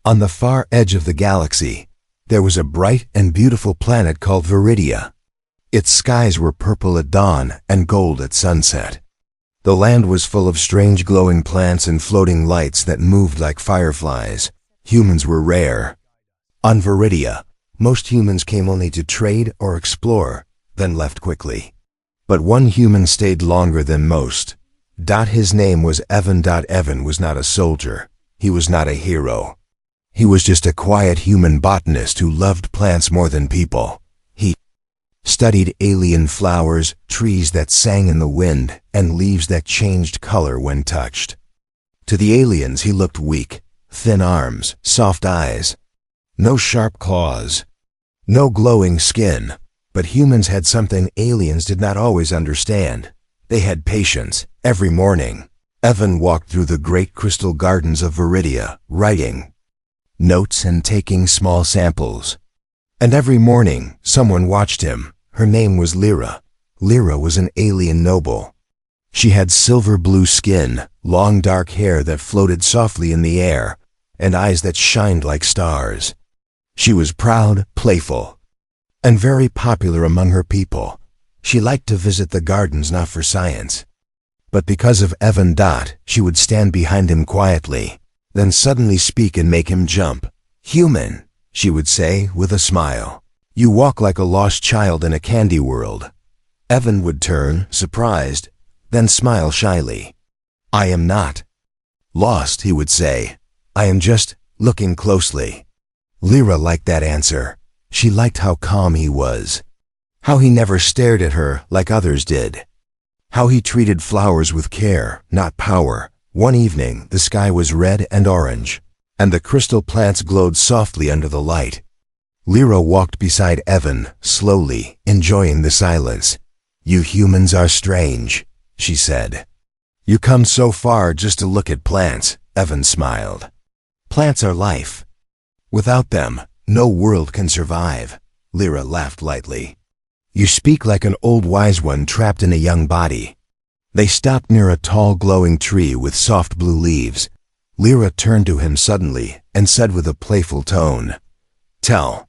On the far edge of the galaxy, there was a bright and beautiful planet called Viridia. Its skies were purple at dawn and gold at sunset. The land was full of strange glowing plants and floating lights that moved like fireflies. Humans were rare. On Viridia, most humans came only to trade or explore, then left quickly. But one human stayed longer than most. His name was Evan. Evan was not a soldier. He was not a hero. He was just a quiet human botanist who loved plants more than people. He studied alien flowers, trees that sang in the wind, and leaves that changed color when touched. To the aliens he looked weak, thin arms, soft eyes. No sharp claws. No glowing skin. But humans had something aliens did not always understand. They had patience. Every morning, Evan walked through the great crystal gardens of Viridia, writing notes and taking small samples. And every morning, someone watched him. Her name was Lyra. Lyra was an alien noble. She had silver blue skin, long dark hair that floated softly in the air, and eyes that shined like stars. She was proud, playful, and very popular among her people. She liked to visit the gardens not for science, but because of Evan. She would stand behind him quietly, then suddenly speak and make him jump. "Human," she would say with a smile. "You walk like a lost child in a candy world." Evan would turn, surprised, then smile shyly. "I am not lost," he would say. "I am just looking closely." Lyra liked that answer. She liked how calm he was, how he never stared at her like others did, how he treated flowers with care, not power. One evening, the sky was red and orange, and the crystal plants glowed softly under the light. Lyra walked beside Evan, slowly, enjoying the silence. "You humans are strange," she said. "You come so far just to look at plants," Evan smiled. "Plants are life. Without them, no world can survive." Lyra laughed lightly. "You speak like an old wise one trapped in a young body." They stopped near a tall glowing tree with soft blue leaves. Lyra turned to him suddenly and said with a playful tone, "Tell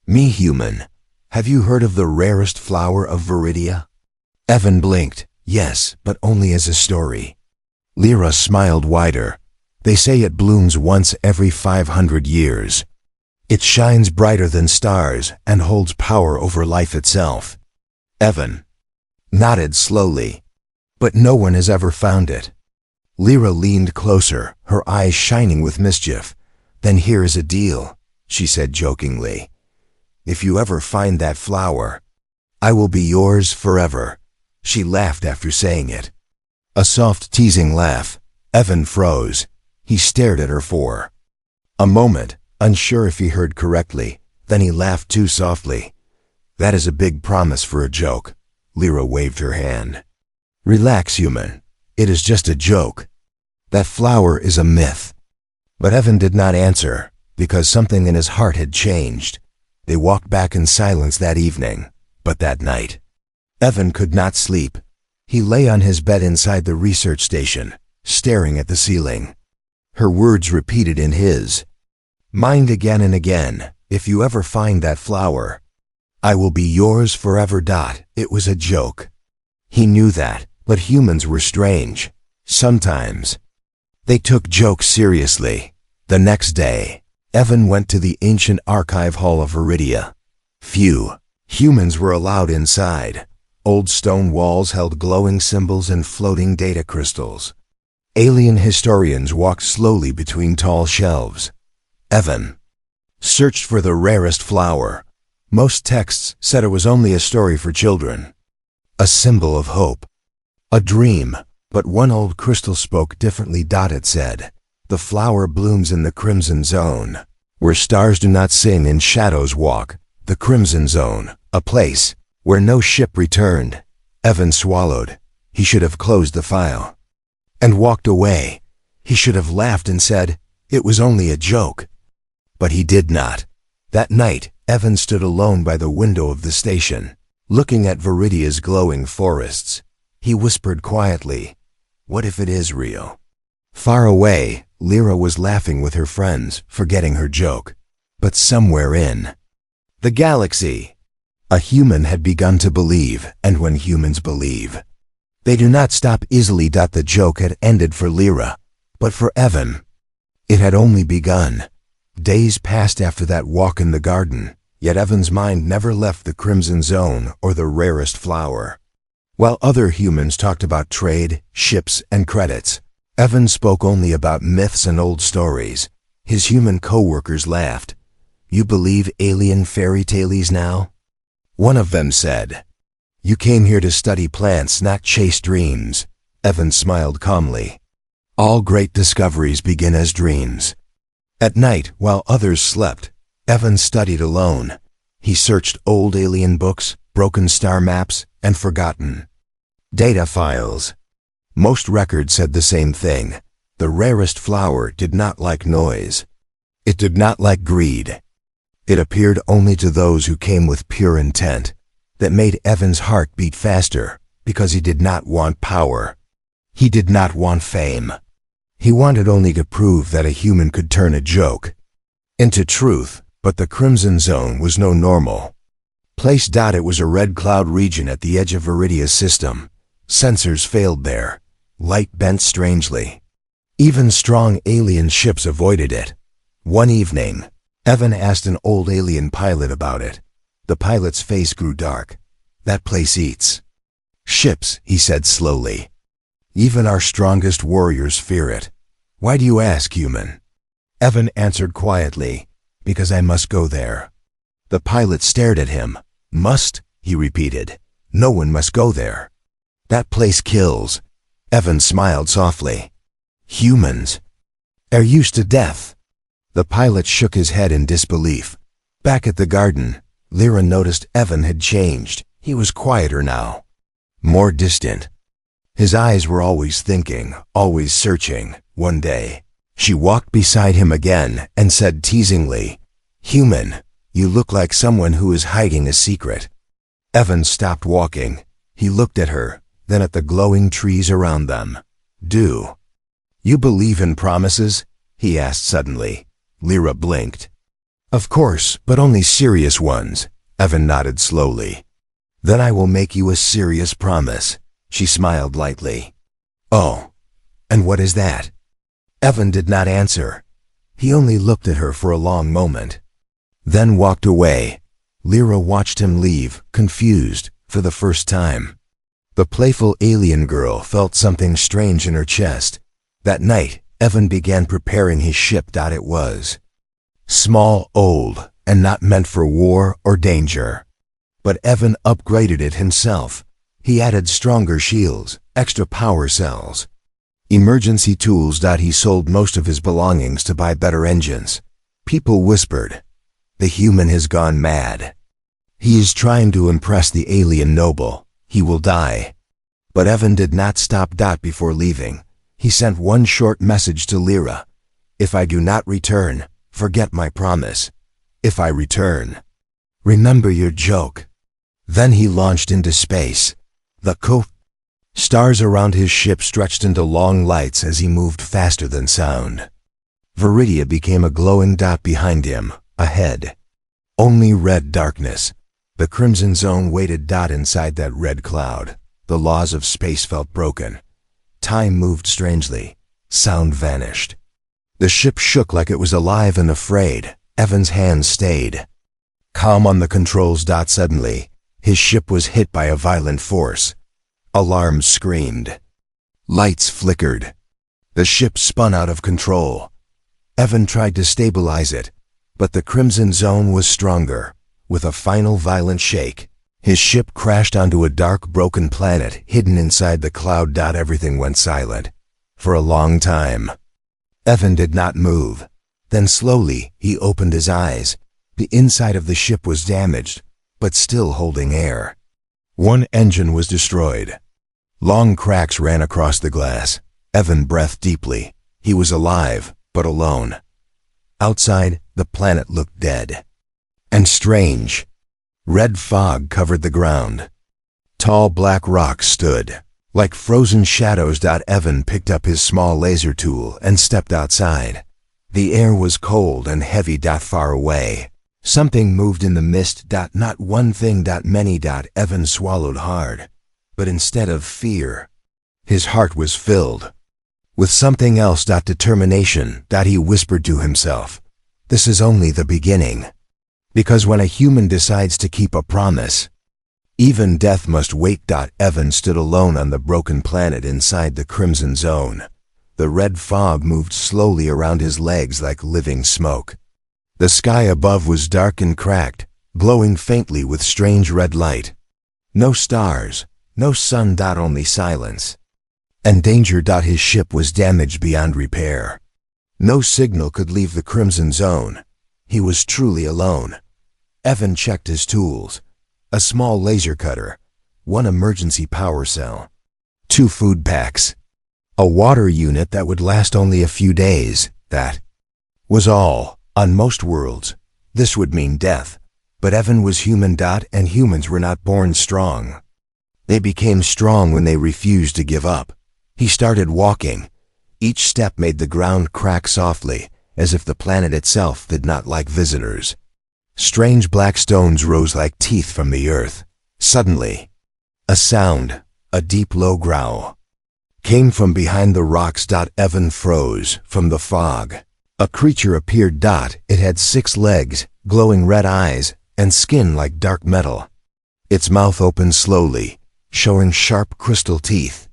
me, human, have you heard of the rarest flower of Viridia?" Evan blinked. "Yes, but only as a story." Lyra smiled wider. "They say it blooms once every 500 years. It shines brighter than stars and holds power over life itself." Evan nodded slowly. "But no one has ever found it." Lyra leaned closer, her eyes shining with mischief. "Then here is a deal," she said jokingly. "If you ever find that flower, I will be yours forever." She laughed after saying it. A soft, teasing laugh. Evan froze. He stared at her for a moment, unsure if he heard correctly. Then he laughed too softly. "That is a big promise for a joke." Lyra waved her hand. "Relax, human. It is just a joke. That flower is a myth." But Evan did not answer, because something in his heart had changed. They walked back in silence that evening, but that night, Evan could not sleep. He lay on his bed inside the research station, staring at the ceiling. Her words repeated in his mind again and again. "If you ever find that flower, I will be yours forever." It was a joke. He knew that, but humans were strange. Sometimes they took jokes seriously. The next day, Evan went to the ancient archive hall of Viridia. Few humans were allowed inside. Old stone walls held glowing symbols and floating data crystals. Alien historians walked slowly between tall shelves. Evan searched for the rarest flower. Most texts said it was only a story for children, a symbol of hope, a dream. But one old crystal spoke differently. It said, "The flower blooms in the crimson zone, where stars do not sing and shadows walk." The crimson zone, a place where no ship returned. Evan swallowed. He should have closed the file and walked away. He should have laughed and said, "It was only a joke." But he did not. That night, Evan stood alone by the window of the station, looking at Viridia's glowing forests. He whispered quietly, "What if it is real?" Far away, Lyra was laughing with her friends, forgetting her joke. But somewhere in the galaxy, a human had begun to believe, and when humans believe, they do not stop easily. The joke had ended for Lyra, but for Evan, it had only begun. Days passed after that walk in the garden, yet Evan's mind never left the Crimson Zone or the rarest flower. While other humans talked about trade, ships, and credits, Evan spoke only about myths and old stories. His human co-workers laughed. "You believe alien fairy tales now?" One of them said. "You came here to study plants, not chase dreams." Evan smiled calmly. All great discoveries begin as dreams. At night, while others slept, Evan studied alone. He searched old alien books, broken star maps, and forgotten data files. Most records said the same thing. The rarest flower did not like noise. It did not like greed. It appeared only to those who came with pure intent. That made Evan's heart beat faster, because he did not want power. He did not want fame. He wanted only to prove that a human could turn a joke into truth, but the Crimson Zone was no normal place. It was a red cloud region at the edge of Viridia's system. Sensors failed there. Light bent strangely. Even strong alien ships avoided it. One evening, Evan asked an old alien pilot about it. The pilot's face grew dark. "That place eats ships," he said slowly. "Even our strongest warriors fear it." "Why do you ask, human?" Evan answered quietly. "Because I must go there." The pilot stared at him. "Must?" he repeated. "No one must go there. That place kills." Evan smiled softly. "Humans are used to death." The pilot shook his head in disbelief. Back at the garden, Lyra noticed Evan had changed. He was quieter now, more distant. His eyes were always thinking, always searching. One day, she walked beside him again and said teasingly, "Human, you look like someone who is hiding a secret." Evan stopped walking. He looked at her, then at the glowing trees around them. "Do you believe in promises?" he asked suddenly. Lyra blinked. "Of course, but only serious ones." Evan nodded slowly. "Then I will make you a serious promise." She smiled lightly. "Oh, and what is that?" Evan did not answer. He only looked at her for a long moment, then walked away. Lyra watched him leave, confused, for the first time. The playful alien girl felt something strange in her chest. That night, Evan began preparing his ship. It was small, old, and not meant for war or danger. But Evan upgraded it himself. He added stronger shields, extra power cells, emergency tools. He sold most of his belongings to buy better engines. People whispered, "The human has gone mad. He is trying to impress the alien noble. He will die." But Evan did not stop. Before leaving, he sent one short message to Lyra. "If I do not return, forget my promise. If I return, remember your joke." Then he launched into space. The stars around his ship stretched into long lights as he moved faster than sound. Viridia became a glowing dot behind him. Ahead, only red darkness. The Crimson Zone waited. Inside that red cloud, the laws of space felt broken. Time moved strangely. Sound vanished. The ship shook like it was alive and afraid. Evan's hands stayed calm on the controls. Suddenly, his ship was hit by a violent force. Alarms screamed. Lights flickered. The ship spun out of control. Evan tried to stabilize it, but the Crimson Zone was stronger. With a final violent shake, his ship crashed onto a dark, broken planet hidden inside the cloud. Everything went silent. For a long time, Evan did not move. Then slowly, he opened his eyes. The inside of the ship was damaged, but still holding air. One engine was destroyed. Long cracks ran across the glass. Evan breathed deeply. He was alive, but alone. Outside, the planet looked dead and strange. Red fog covered the ground. Tall black rocks stood Like frozen shadows. Evan picked up his small laser tool and stepped outside. The air was cold and heavy. Far away, something moved in the mist. Not one thing. Many. Evan swallowed hard. But instead of fear, his heart was filled with something else. Determination. He whispered to himself, "This is only the beginning." Because when a human decides to keep a promise, even death must wait. Evan stood alone on the broken planet inside the crimson zone. The red fog moved slowly around his legs like living smoke. The sky above was dark and cracked, glowing faintly with strange red light. No stars, no sun. Only silence. And danger. His ship was damaged beyond repair. No signal could leave the crimson zone. He was truly alone. Evan checked his tools. A small laser cutter, one emergency power cell, 2 food packs, a water unit that would last only a few days. That was all. On most worlds, this would mean death. But Evan was human. And humans were not born strong. They became strong when they refused to give up. He started walking. Each step made the ground crack softly, as if the planet itself did not like visitors. Strange black stones rose like teeth from the earth. Suddenly, a sound, a deep low growl, came from behind the rocks. Evan froze. From the fog, a creature appeared. It had 6 legs, glowing red eyes, and skin like dark metal. Its mouth opened slowly, showing sharp crystal teeth.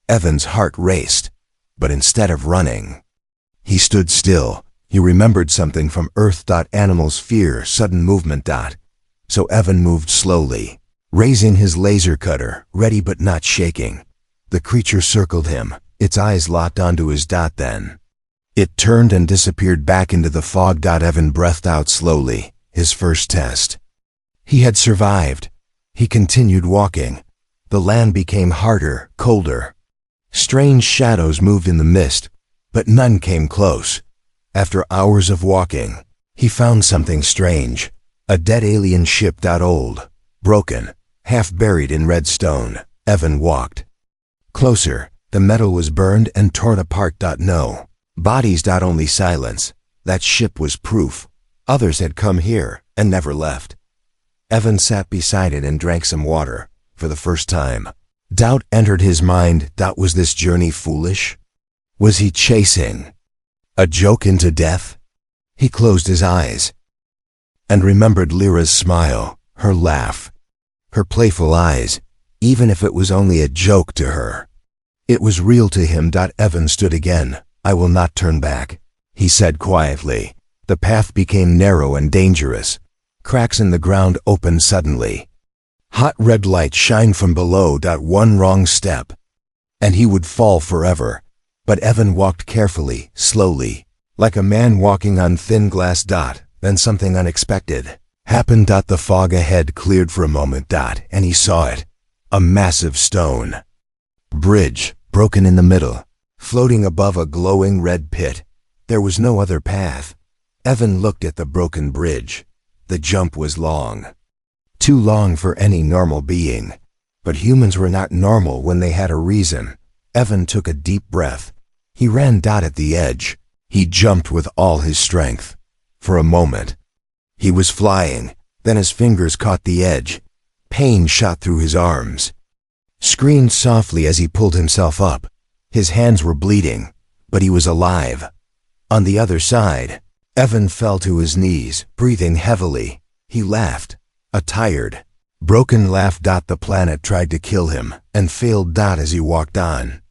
Evan's heart raced, but instead of running, he stood still. He remembered something from Earth. Animals fear sudden movement. So Evan moved slowly, raising his laser cutter, ready but not shaking. The creature circled him, its eyes locked onto his. Then it turned and disappeared back into the fog. Evan breathed out slowly, his first test. He had survived. He continued walking. The land became harder, colder. Strange shadows moved in the mist, but none came close. After hours of walking, he found something strange. A dead alien ship. Old, broken, half buried in red stone. Evan walked closer. The metal was burned and torn apart. No bodies. Only silence. That ship was proof. Others had come here and never left. Evan sat beside it and drank some water. For the first time, doubt entered his mind. Was this journey foolish? Was he chasing a joke into death? He closed his eyes and remembered Lyra's smile, her laugh, her playful eyes, even if it was only a joke to her. It was real to him. Evan stood again. "I will not turn back," he said quietly. The path became narrow and dangerous. Cracks in the ground opened suddenly. Hot red light shined from below. One wrong step, and he would fall forever. But Evan walked carefully, slowly, like a man walking on thin glass. Then something unexpected happened. The fog ahead cleared for a moment. And he saw it. A massive stone bridge, broken in the middle, floating above a glowing red pit. There was no other path. Evan looked at the broken bridge. The jump was long. Too long for any normal being. But humans were not normal when they had a reason. Evan took a deep breath. He ran. At the edge, he jumped with all his strength. For a moment, he was flying. Then his fingers caught the edge. Pain shot through his arms. Screamed softly as he pulled himself up. His hands were bleeding, but he was alive. On the other side, Evan fell to his knees, breathing heavily. He laughed. A tired, broken laugh. The planet tried to kill him and failed. As he walked on,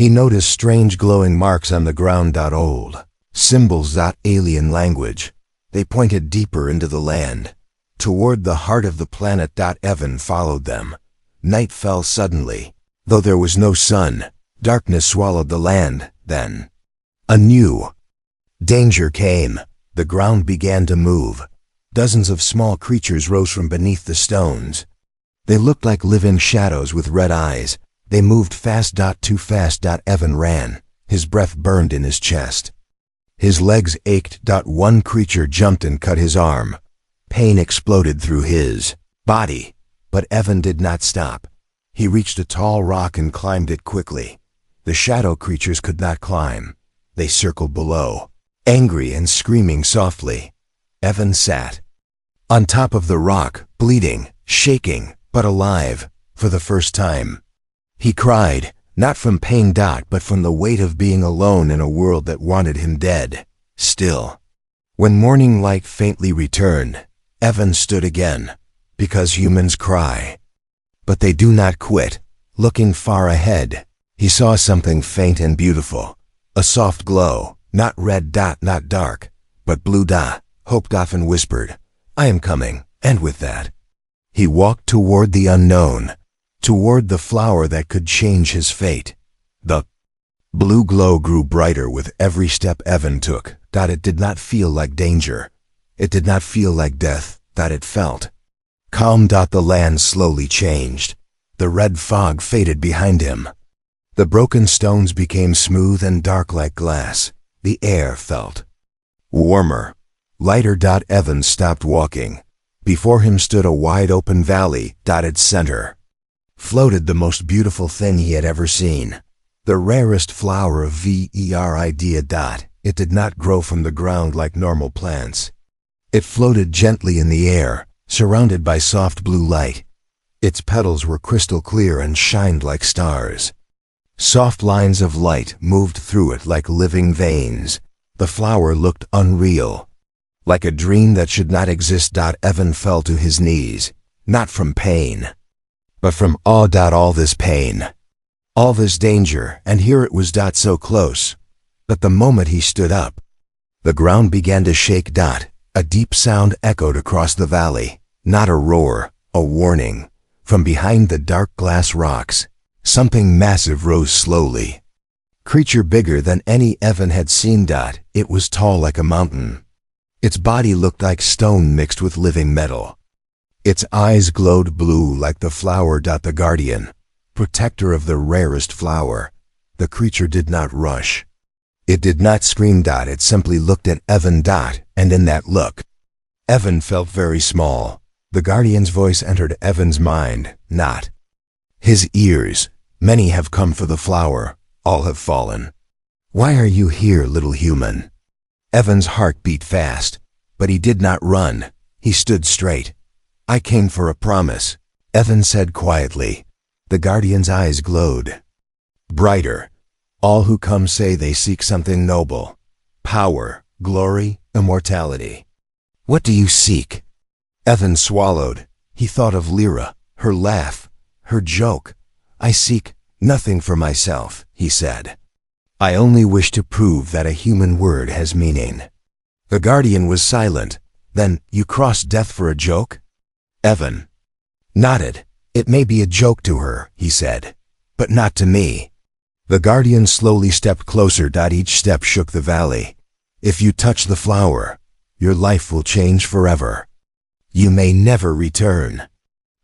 he noticed strange glowing marks on the ground. Old symbols. Alien language. They pointed deeper into the land, toward the heart of the planet. Evan followed them. Night fell suddenly. Though there was no sun, darkness swallowed the land. Then a new danger came. The ground began to move. Dozens of small creatures rose from beneath the stones. They looked like living shadows with red eyes. They moved fast. Too fast. Evan ran. His breath burned in his chest. His legs ached. One creature jumped and cut his arm. Pain exploded through his body, but Evan did not stop. He reached a tall rock and climbed it quickly. The shadow creatures could not climb. They circled below, angry and screaming softly. Evan sat on top of the rock, bleeding, shaking, but alive, for the first time. He cried, not from pain, but from the weight of being alone in a world that wanted him dead. Still, when morning light faintly returned, Evan stood again, because humans cry. But they do not quit. Looking far ahead, he saw something faint and beautiful. A soft glow, not red, not dark, but blue. Hope often whispered, "I am coming," and with that, he walked toward the unknown, toward the flower that could change his fate. The blue glow grew brighter with every step Evan took. It did not feel like danger. It did not feel like death. It felt calm. The land slowly changed. The red fog faded behind him. The broken stones became smooth and dark like glass. The air felt warmer, lighter. Evan stopped walking. Before him stood a wide-open valley. Its center floated the most beautiful thing he had ever seen. The rarest flower of Verid. It did not grow from the ground like normal plants. It floated gently in the air, surrounded by soft blue light. Its petals were crystal clear and shined like stars. Soft lines of light moved through it like living veins. The flower looked unreal, like a dream that should not exist. Evan fell to his knees, not from pain, but from awe. All this pain, all this danger, and here it was. So close. But the moment he stood up, the ground began to shake. A deep sound echoed across the valley, not a roar, a warning. From behind the dark glass rocks, something massive rose slowly. Creature bigger than any Evan had seen. It was tall like a mountain. Its body looked like stone mixed with living metal. Its eyes glowed blue like the flower. The guardian, protector of the rarest flower. The creature did not rush. It did not scream. It simply looked at Evan. And in that look, Evan felt very small. The guardian's voice entered Evan's mind, not his ears. Many have come for the flower. All have fallen. Why are you here, little human? Evan's heart beat fast, but he did not run. He stood straight. I came for a promise, Evan said quietly. The guardian's eyes glowed brighter. All who come say they seek something noble. Power, glory, immortality. What do you seek? Evan swallowed. He thought of Lyra, her laugh, her joke. I seek nothing for myself, he said. I only wish to prove that a human word has meaning. The guardian was silent. Then, you cross death for a joke? Evan nodded. It may be a joke to her, he said, but not to me. The guardian slowly stepped closer. Each step shook the valley. If you touch the flower, your life will change forever. You may never return.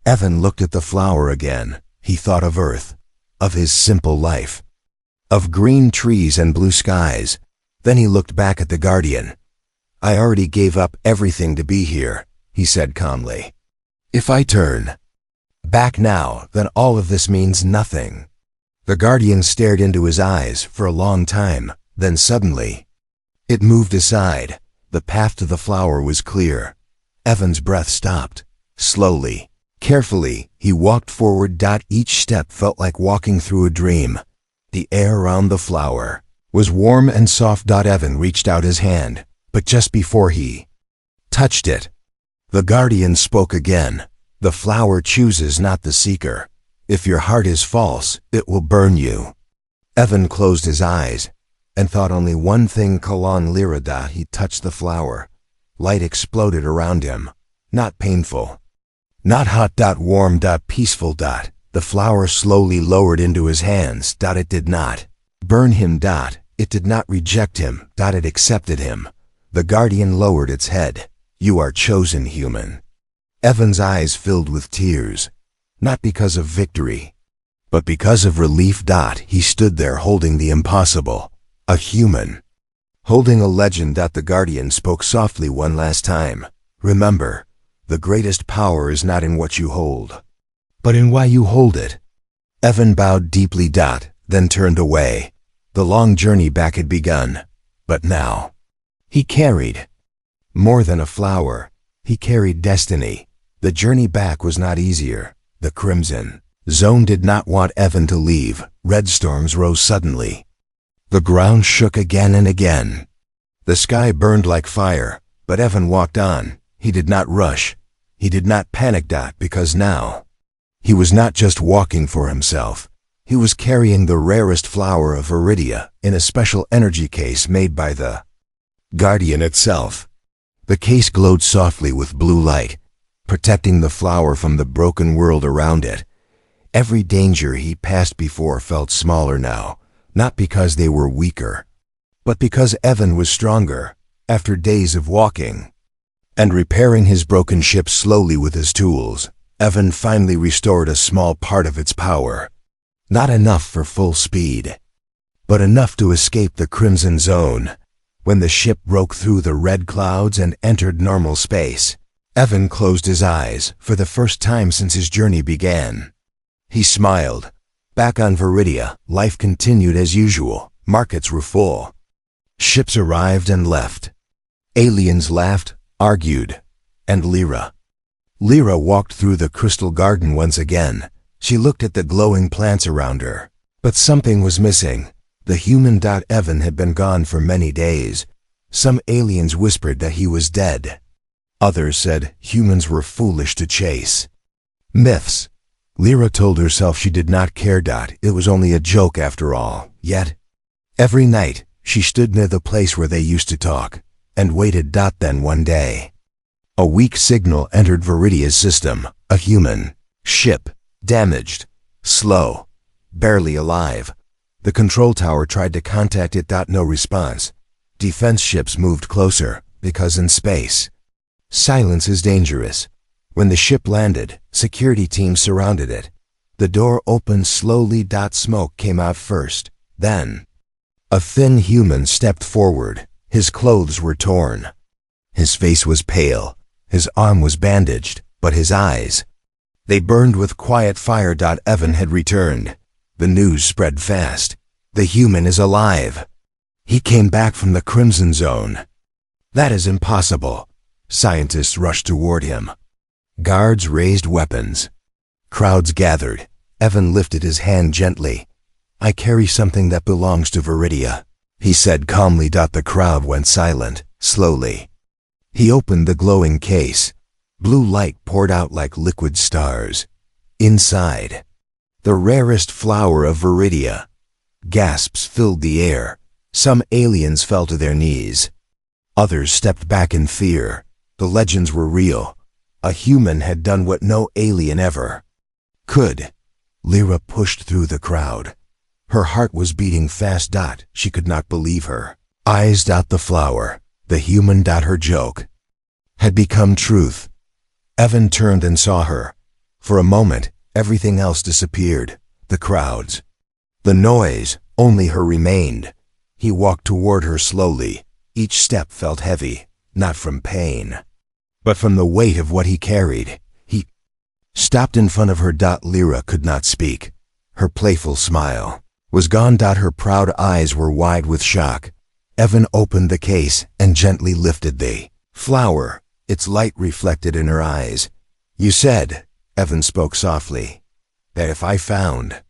Evan looked at the flower again. He thought of Earth, of his simple life, of green trees and blue skies. Then he looked back at the guardian. I already gave up everything to be here, he said calmly. If I turn back now, then all of this means nothing. The guardian stared into his eyes for a long time. Then suddenly, it moved aside. The path to the flower was clear. Evan's breath stopped. Slowly, carefully, he walked forward. Each step felt like walking through a dream. The air around the flower was warm and soft. Evan reached out his hand, but just before he touched it, the guardian spoke again. The flower chooses, not the seeker. If your heart is false, it will burn you. Evan closed his eyes and thought only one thing. Kalan Lyra. He touched the flower. Light exploded around him. Not painful, not hot. Warm. Peaceful. The flower slowly lowered into his hands. It did not burn him. It did not reject him. It accepted him. The guardian lowered its head. You are chosen, human. Evan's eyes filled with tears, not because of victory, but because of relief. He stood there holding the impossible, a human, holding a legend. The guardian spoke softly one last time. Remember, the greatest power is not in what you hold, but in why you hold it. Evan bowed deeply. Then turned away. The long journey back had begun. But now, he carried more than a flower. He carried destiny. The journey back was not easier. The Crimson Zone did not want Evan to leave. Red storms rose suddenly. The ground shook again and again. The sky burned like fire, but Evan walked on. He did not rush. He did not panic. Because now, he was not just walking for himself. He was carrying the rarest flower of Viridia in a special energy case made by the Guardian itself. The case glowed softly with blue light, protecting the flower from the broken world around it. Every danger he passed before felt smaller now, not because they were weaker, but because Evan was stronger after days of walking and repairing his broken ship slowly with his tools. Evan finally restored a small part of its power. Not enough for full speed, but enough to escape the Crimson Zone. When the ship broke through the red clouds and entered normal space, Evan closed his eyes for the first time since his journey began. He smiled. Back on Viridia, life continued as usual. Markets were full. Ships arrived and left. Aliens laughed, argued, and Lyra walked through the crystal garden once again. She looked at the glowing plants around her, but something was missing. The human. Evan had been gone for many days. Some aliens whispered that he was dead. Others said humans were foolish to chase. Myths. Lyra told herself she did not care. It was only a joke after all. Yet, every night, she stood near the place where they used to talk, and waited. Then one day, a weak signal entered Viridia's system. A human ship, damaged, slow, barely alive. The control tower tried to contact it. No response. Defense ships moved closer, because in space, silence is dangerous. When the ship landed, security teams surrounded it. The door opened slowly. Smoke came out first. Then, a thin human stepped forward. His clothes were torn. His face was pale. His arm was bandaged, but his eyes, they burned with quiet fire. Evan had returned. The news spread fast. The human is alive. He came back from the Crimson Zone. That is impossible. Scientists rushed toward him. Guards raised weapons. Crowds gathered. Evan lifted his hand gently. I carry something that belongs to Viridia, he said calmly. The crowd went silent, slowly. He opened the glowing case. Blue light poured out like liquid stars. Inside, the rarest flower of Viridia. Gasps filled the air. Some aliens fell to their knees. Others stepped back in fear. The legends were real. A human had done what no alien ever could. Lyra pushed through the crowd. Her heart was beating fast. She could not believe her eyes. The flower, the human. Her joke had become truth. Evan turned and saw her. For a moment, everything else disappeared. The crowds, the noise, only her remained. He walked toward her slowly. Each step felt heavy, not from pain, but from the weight of what he carried. He stopped in front of her. Lyra could not speak. Her playful smile was gone. Her proud eyes were wide with shock. Evan opened the case and gently lifted the flower. Its light reflected in her eyes. You said, Evan spoke softly, that if I found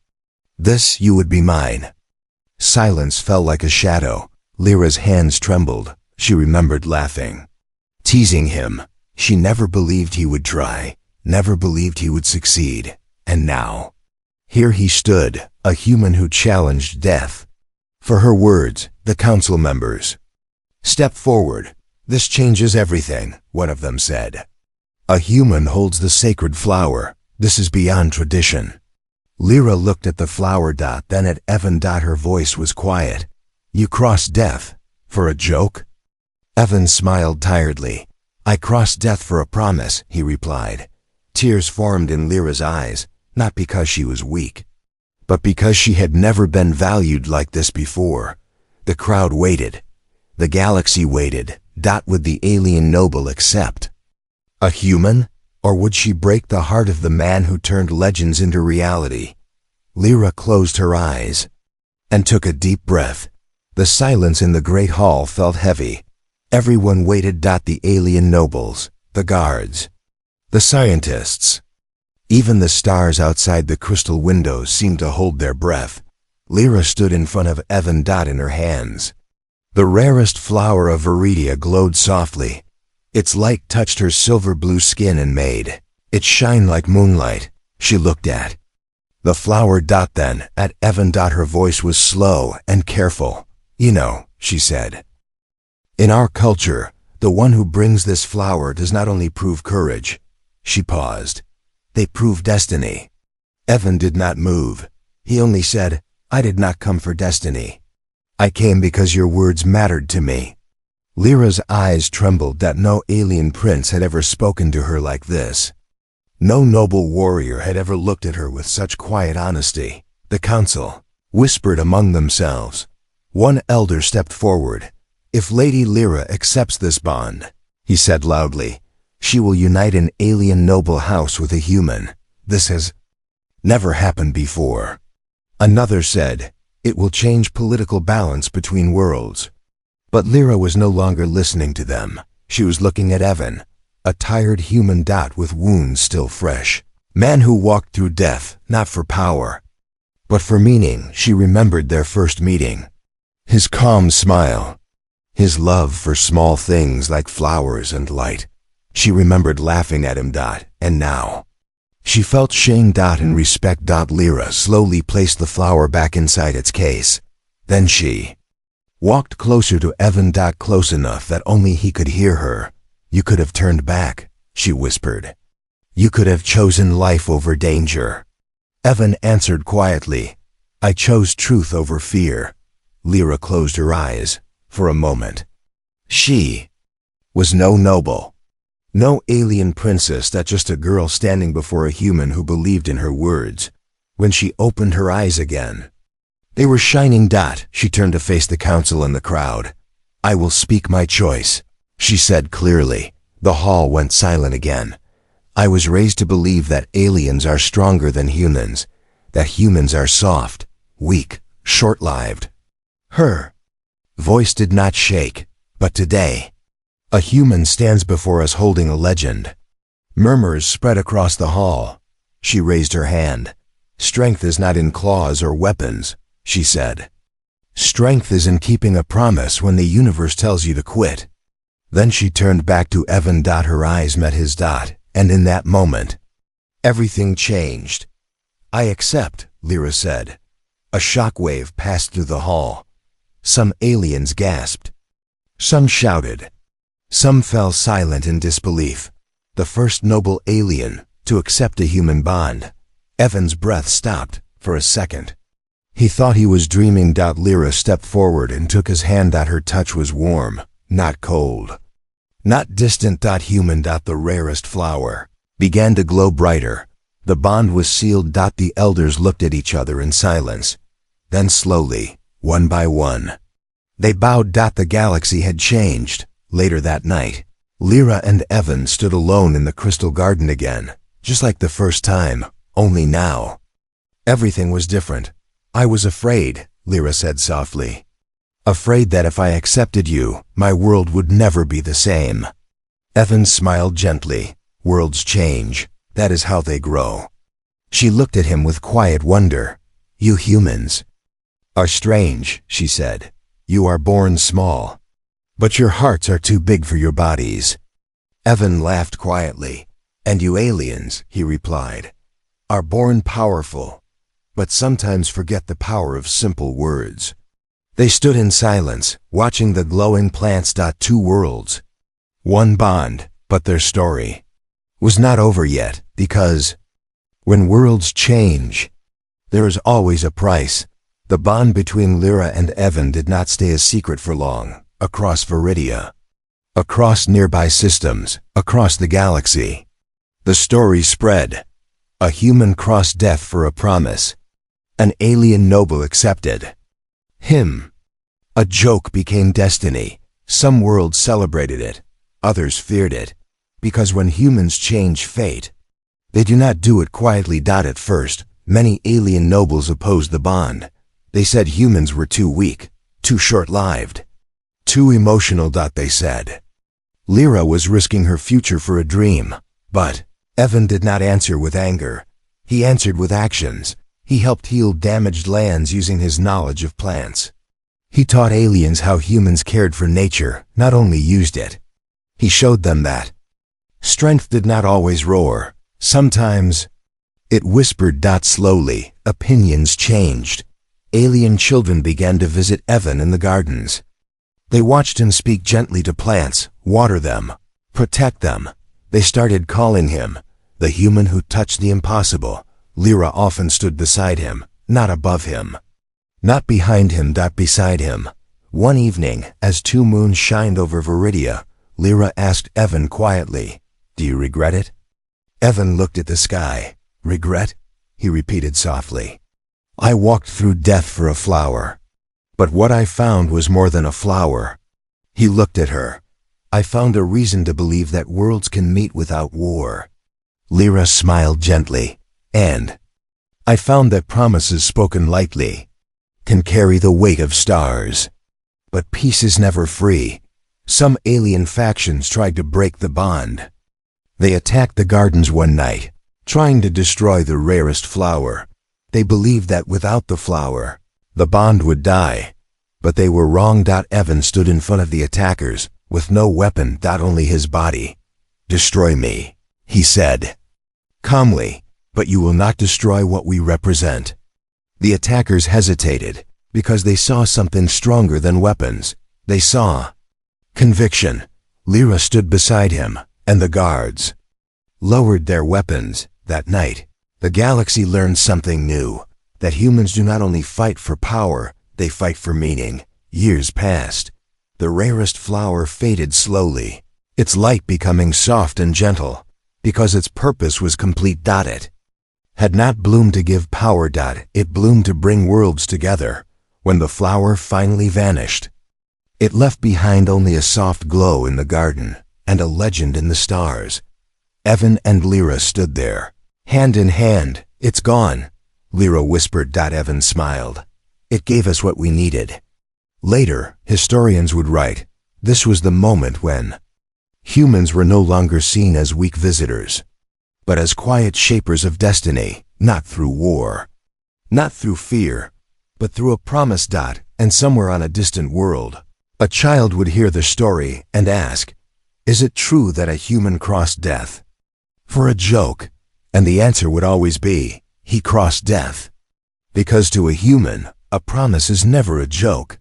this, you would be mine. Silence fell like a shadow. Lyra's hands trembled. She remembered laughing, teasing him. She never believed he would try, never believed he would succeed. And now, here he stood, a human who challenged death. For her words, the council members, "Step forward. This changes everything," one of them said. A human holds the sacred flower. This is beyond tradition. Lyra looked at the flower. Then at Evan. Her voice was quiet. You crossed death for a joke? Evan smiled tiredly. I crossed death for a promise, he replied. Tears formed in Lyra's eyes, not because she was weak, but because she had never been valued like this before. The crowd waited. The galaxy waited. Would the alien noble accept a human? Or would she break the heart of the man who turned legends into reality? Lyra closed her eyes and took a deep breath. The silence in the great hall felt heavy. Everyone waited. The alien nobles, the guards, the scientists. Even the stars outside the crystal windows seemed to hold their breath. Lyra stood in front of Evan. In her hands, the rarest flower of Viridia glowed softly. Its light touched her silver-blue skin and made it shine like moonlight. She looked at the flower. Then at Evan. Her voice was slow and careful. You know, she said, in our culture, the one who brings this flower does not only prove courage. She paused. They prove destiny. Evan did not move. He only said, I did not come for destiny. I came because your words mattered to me. Lyra's eyes trembled. No alien prince had ever spoken to her like this. No noble warrior had ever looked at her with such quiet honesty. The council whispered among themselves. One elder stepped forward. If Lady Lyra accepts this bond, he said loudly, she will unite an alien noble house with a human. This has never happened before. Another said, it will change political balance between worlds. But Lyra was no longer listening to them. She was looking at Evan, a tired human with wounds still fresh. Man who walked through death, not for power, but for meaning. She remembered their first meeting. His calm smile, his love for small things like flowers and light. She remembered laughing at him. And now she felt shame. And respect. Lyra slowly placed the flower back inside its case. Then she walked closer to Evan. Close enough that only he could hear her. You could have turned back, she whispered. You could have chosen life over danger. Evan answered quietly, I chose truth over fear. Lyra closed her eyes for a moment. She was no noble, no alien princess, just a girl standing before a human who believed in her words. When she opened her eyes again, they were shining. She turned to face the council and the crowd. I will speak my choice, she said clearly. The hall went silent again. I was raised to believe that aliens are stronger than humans, that humans are soft, weak, short-lived. Her voice did not shake, but today, a human stands before us holding a legend. Murmurs spread across the hall. She raised her hand. Strength is not in claws or weapons, she said. Strength is in keeping a promise when the universe tells you to quit. Then she turned back to Evan. Her eyes met his. And in that moment, everything changed. I accept, Lyra said. A shockwave passed through the hall. Some aliens gasped. Some shouted. Some fell silent in disbelief. The first noble alien to accept a human bond. Evan's breath stopped for a second. He thought he was dreaming. Lyra stepped forward and took his hand. Her touch was warm, not cold, not distant. Human. The rarest flower began to glow brighter. The bond was sealed. The elders looked at each other in silence. Then slowly, one by one, they bowed. The galaxy had changed. Later that night, Lyra and Evan stood alone in the crystal garden again, just like the first time, only now everything was different. I was afraid, Lyra said softly. Afraid that if I accepted you, my world would never be the same. Evan smiled gently. Worlds change. That is how they grow. She looked at him with quiet wonder. You humans are strange, she said. You are born small, but your hearts are too big for your bodies. Evan laughed quietly. And you aliens, he replied, are born powerful, but sometimes forget the power of simple words. They stood in silence, watching the glowing plants. Two worlds, one bond, but their story was not over yet, because when worlds change, there is always a price. The bond between Lyra and Evan did not stay a secret for long. Across Viridia, across nearby systems, across the galaxy, the story spread. A human crossed death for a promise. An alien noble accepted him. A joke became destiny. Some worlds celebrated it, others feared it, because when humans change fate, they do not do it quietly. At first, many alien nobles opposed the bond. They said humans were too weak, too short-lived, too emotional. They said Lyra was risking her future for a dream. But Evan did not answer with anger. He answered with actions. He helped heal damaged lands using his knowledge of plants. He taught aliens how humans cared for nature, not only used it. He showed them that strength did not always roar. Sometimes it whispered. Slowly, opinions changed. Alien children began to visit Evan in the gardens. They watched him speak gently to plants, water them, protect them. They started calling him the human who touched the impossible. Lyra often stood beside him, not above him, not behind him. Beside him. One evening, as two moons shined over Viridia, Lyra asked Evan quietly, "Do you regret it?" Evan looked at the sky. "Regret?" he repeated softly. "I walked through death for a flower. But what I found was more than a flower." He looked at her. "I found a reason to believe that worlds can meet without war." Lyra smiled gently. "And I found that promises spoken lightly can carry the weight of stars. But peace is never free. Some alien factions tried to break the bond. They attacked the gardens one night, trying to destroy the rarest flower. They believed that without the flower, the bond would die. But they were wrong. Evan stood in front of the attackers, with no weapon. Only his body. "Destroy me," he said calmly, "but you will not destroy what we represent." The attackers hesitated, because they saw something stronger than weapons. They saw conviction. Lyra stood beside him, and the guards lowered their weapons. That night, the galaxy learned something new, that humans do not only fight for power, they fight for meaning. Years passed. The rarest flower faded slowly, its light becoming soft and gentle, because its purpose was complete. It had not bloomed to give power. It bloomed to bring worlds together. When the flower finally vanished, it left behind only a soft glow in the garden and a legend in the stars. Evan and Lyra stood there, hand in hand. "It's gone," Lyra whispered. Evan smiled. "It gave us what we needed." Later, historians would write, this was the moment when humans were no longer seen as weak visitors, but as quiet shapers of destiny, not through war, not through fear, but through a promise. And somewhere on a distant world, a child would hear the story and ask, "Is it true that a human crossed death for a joke?" And the answer would always be, "He crossed death." Because to a human, a promise is never a joke.